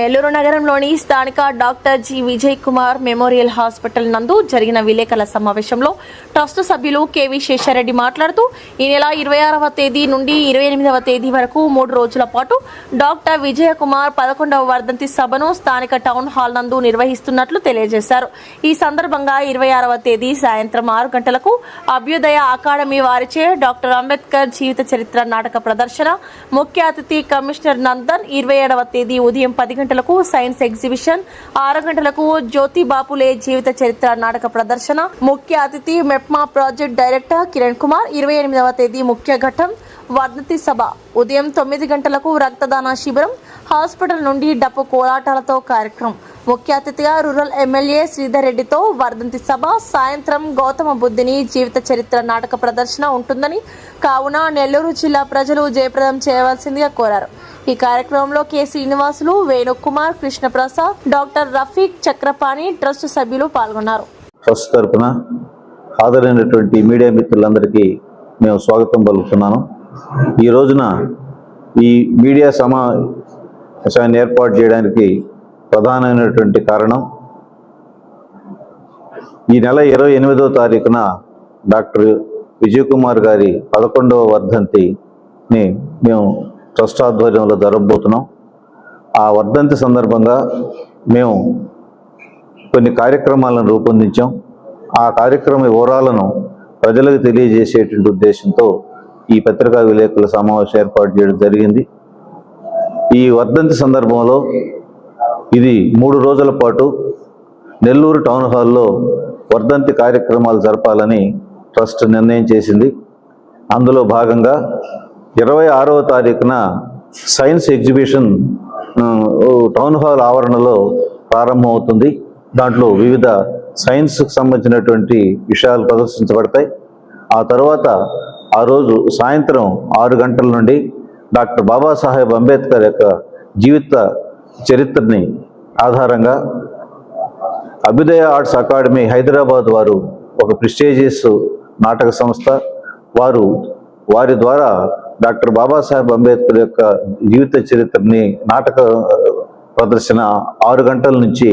నెల్లూరు నగరంలోని స్థానిక doctor G Vijay Kumar memorial hospital నందు జరిగిన విలేకరుల సమావేశంలో ట్రస్ట్ సభ్యులు కెవి శేషారెడ్డి మాట్లాడుతూ ఈ నెల 26వ తేదీ నుండి 28వ తేదీ వరకు 3 రోజుల పాటు డాక్టర్ విజయ్ కుమార్ 11వ వర్ధంతి సభను స్థానిక టౌన్ హాల్ నందు నిర్వహిస్తున్నట్లు తెలియజేశారు. ఈ సందర్భంగా 26వ తేదీ సాయంత్రం 6 గంటలకు అభ్యుదయ అకాడమీ వారిచే డాక్టర్ అంబేద్కర్ జీవిత చరిత్ర నాటక ప్రదర్శన, ముఖ్య అతిథి కమిషనర్ నందన్, 27వ తేదీ ఉదయం 10 గంటలకు సైన్స్ ఎగ్జిబిషన్, 6 గంటలకు జ్యోతి బాపులే జీవిత చరిత్ర నాటక ప్రదర్శన, ముఖ్య అతిథి మెప్మా ప్రాజెక్ట్ డైరెక్టర్ కిరణ్ కుమార్, 28వ తేదీ ముఖ్య ఘట్టం వర్ధంతి సభ, ఉదయం 9 గంటలకు రక్తదాన శిబిరం, హాస్పిటల్ నుండి డప్పు కోలాటాలతో కార్యక్రమం, ముఖ్య అతిథిగా రూరల్ ఎమ్మెల్యే శ్రీధర్ రెడ్డితో వర్ధంతి సభ, సాయంత్రం గౌతమ బుద్ధుని జీవిత చరిత్ర నాటక ప్రదర్శన ఉంటుందని కావున నెల్లూరు జిల్లా ప్రజలు జయప్రదం చేయవలసిందిగా కోరారు. ఈ కార్యక్రమంలో K Srinivasulu, Venukumar, Krishnaprasad, doctor Rafiq Chakrapani trust సభ్యులు పాల్గొన్నారు. ట్రస్ట్ తరపున హాజరైనటువంటి మీడియా మిత్రులందరికీ మేము స్వాగతం పలుకుతున్నాను. ఈ రోజున ఈ మీడియా సమావేశాన్ని ఏర్పాటు చేయడానికి ప్రధానమైనటువంటి కారణం, ఈ నెల 28వ తారీఖున డాక్టర్ విజయ్ కుమార్ గారి 11వ వర్ధంతిని మేము ట్రస్ట్ ఆధ్వర్యంలో జరగబోతున్నాం. ఆ వర్ధంతి సందర్భంగా మేము కొన్ని కార్యక్రమాలను రూపొందించాం. ఆ కార్యక్రమ వివరాలను ప్రజలకు తెలియజేసేటువంటి ఉద్దేశంతో ఈ పత్రికా విలేకరుల సమావేశం ఏర్పాటు చేయడం జరిగింది. ఈ వర్ధంతి సందర్భంలో ఇది 3 రోజుల పాటు నెల్లూరు టౌన్ హాల్లో వర్ధంతి కార్యక్రమాలు జరపాలని ట్రస్ట్ నిర్ణయం చేసింది. అందులో భాగంగా 26వ తారీఖున సైన్స్ ఎగ్జిబిషన్ టౌన్ హాల్ ఆవరణలో ప్రారంభమవుతుంది. దాంట్లో వివిధ సైన్స్కి సంబంధించినటువంటి విషయాలు ప్రదర్శించబడతాయి. ఆ తర్వాత ఆ రోజు సాయంత్రం 6 గంటల నుండి డాక్టర్ బాబాసాహెబ్ అంబేద్కర్ యొక్క జీవిత చరిత్రని ఆధారంగా అభ్యుదయ ఆర్ట్స్ అకాడమీ హైదరాబాద్ వారు ఒక ప్రెస్టీజియస్ నాటక సంస్థ, వారి ద్వారా డాక్టర్ బాబాసాహెబ్ అంబేద్కర్ యొక్క జీవిత చరిత్రని నాటక ప్రదర్శన 6 గంటల నుంచి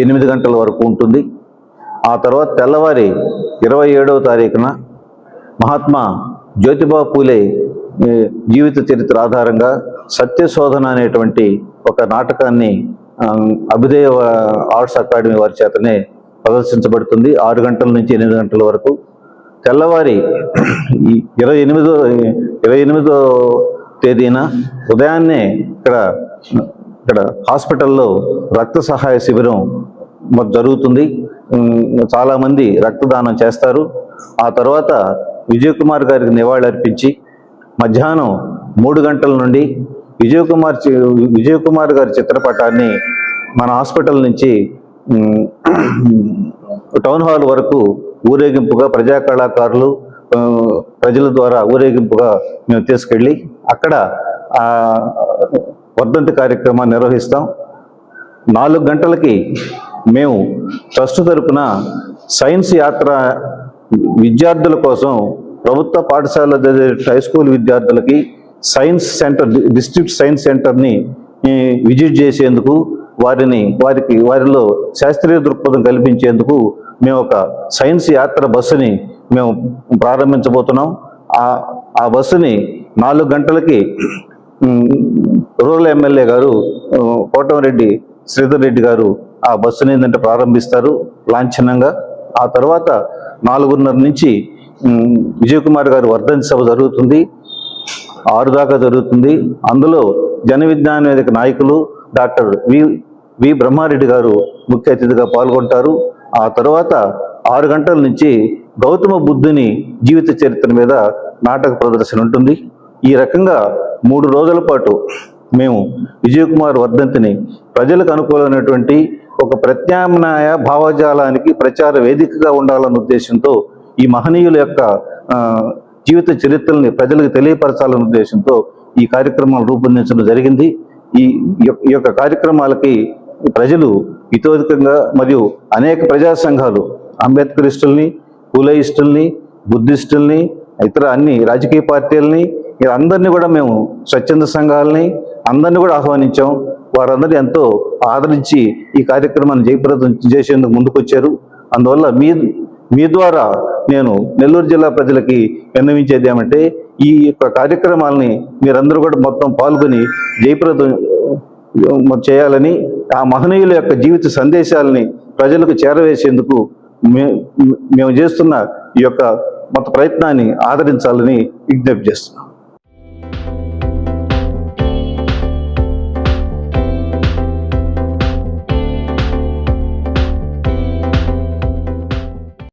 8 గంటల వరకు ఉంటుంది. ఆ తర్వాత తెల్లవారి 27వ తారీఖున మహాత్మా జ్యోతిబా పూలే జీవిత చరిత్ర ఆధారంగా సత్యశోధన అనేటువంటి ఒక నాటకాన్ని అభ్యుదయ ఆర్ట్స్ అకాడమీ వారి చేతనే ప్రదర్శించబడుతుంది 6 గంటల నుంచి 8 గంటల వరకు. తెల్లవారి 28వ తేదీన ఉదయాన్నే ఇక్కడ హాస్పిటల్లో రక్త సహాయ శిబిరం జరుగుతుంది. చాలామంది రక్తదానం చేస్తారు. ఆ తర్వాత విజయ్ కుమార్ గారికి నివాళి అర్పించి మధ్యాహ్నం 3 గంటల నుండి విజయ్ కుమార్ గారి చిత్రపటాన్ని మన హాస్పిటల్ నుంచి టౌన్ హాల్ వరకు ఊరేగింపుగా ప్రజా కళాకారులు ప్రజల ద్వారా ఊరేగింపుగా మేము తీసుకెళ్ళి అక్కడ వర్ధంతి కార్యక్రమాన్ని నిర్వహిస్తాం. 4 గంటలకి మేము ట్రస్ట్ తరపున సైన్స్ యాత్ర విద్యార్థుల కోసం ప్రభుత్వ పాఠశాల హై స్కూల్ విద్యార్థులకి సైన్స్ సెంటర్, డిస్ట్రిక్ట్ సైన్స్ సెంటర్ని విజిట్ చేసేందుకు వారిలో శాస్త్రీయ దృక్పథం కల్పించేందుకు మేము ఒక సైన్స్ యాత్ర బస్సుని మేము ప్రారంభించబోతున్నాం. ఆ బస్సుని 4 గంటలకి రూరల్ ఎమ్మెల్యే గారు కోటమిరెడ్డి శ్రీధర్ రెడ్డి గారు ఆ బస్సుని ఏంటంటే ప్రారంభిస్తారు లాంఛనంగా. ఆ తర్వాత 4:30 నుంచి విజయ్ కుమార్ గారు వర్ధంతి సభ జరుగుతుంది. 6 దాకా జరుగుతుంది. అందులో జన విజ్ఞాన వేదిక నాయకులు డాక్టర్ వి బ్రహ్మారెడ్డి గారు ముఖ్య అతిథిగా పాల్గొంటారు. ఆ తర్వాత 6 గంటల నుంచి గౌతమ బుద్ధుని జీవిత చరిత్ర మీద నాటక ప్రదర్శన ఉంటుంది. ఈ రకంగా 3 రోజుల పాటు మేము విజయ్ కుమార్ వర్ధంతిని ప్రజలకు అనుకూలమైనటువంటి ఒక ప్రత్యామ్నాయ భావజాలానికి ప్రచార వేదికగా ఉండాలన్న ఉద్దేశంతో ఈ మహనీయుల యొక్క జీవిత చరిత్రల్ని ప్రజలకు తెలియపరచాలన్న ఉద్దేశంతో ఈ కార్యక్రమాలు రూపొందించడం జరిగింది. ఈ యొక్క కార్యక్రమాలకి ప్రజలు ఇతోధికంగా మరియు అనేక ప్రజా సంఘాలు అంబేద్కరిస్టుల్ని, పూలేయిస్టుల్ని, బుద్ధిస్టుల్ని, ఇతర అన్ని రాజకీయ పార్టీలని అందరినీ కూడా మేము స్వచ్ఛంద సంఘాలని అందరినీ కూడా ఆహ్వానించాం. వారందరూ ఎంతో ఆదరించి ఈ కార్యక్రమాన్ని జయప్రదం చేసేందుకు ముందుకొచ్చారు. అందువల్ల మీ ద్వారా నేను నెల్లూరు జిల్లా ప్రజలకి విన్నవించేది ఏమంటే, ఈ యొక్క కార్యక్రమాలని మీరందరూ కూడా మొత్తం పాల్గొని జయప్రదం చేయాలని, ఆ మహనీయుల యొక్క జీవిత సందేశాలని ప్రజలకు చేరవేసేందుకు మేము చేస్తున్న ఈ యొక్క మొత్తం ప్రయత్నాన్ని ఆదరించాలని విజ్ఞప్తి చేస్తున్నాం.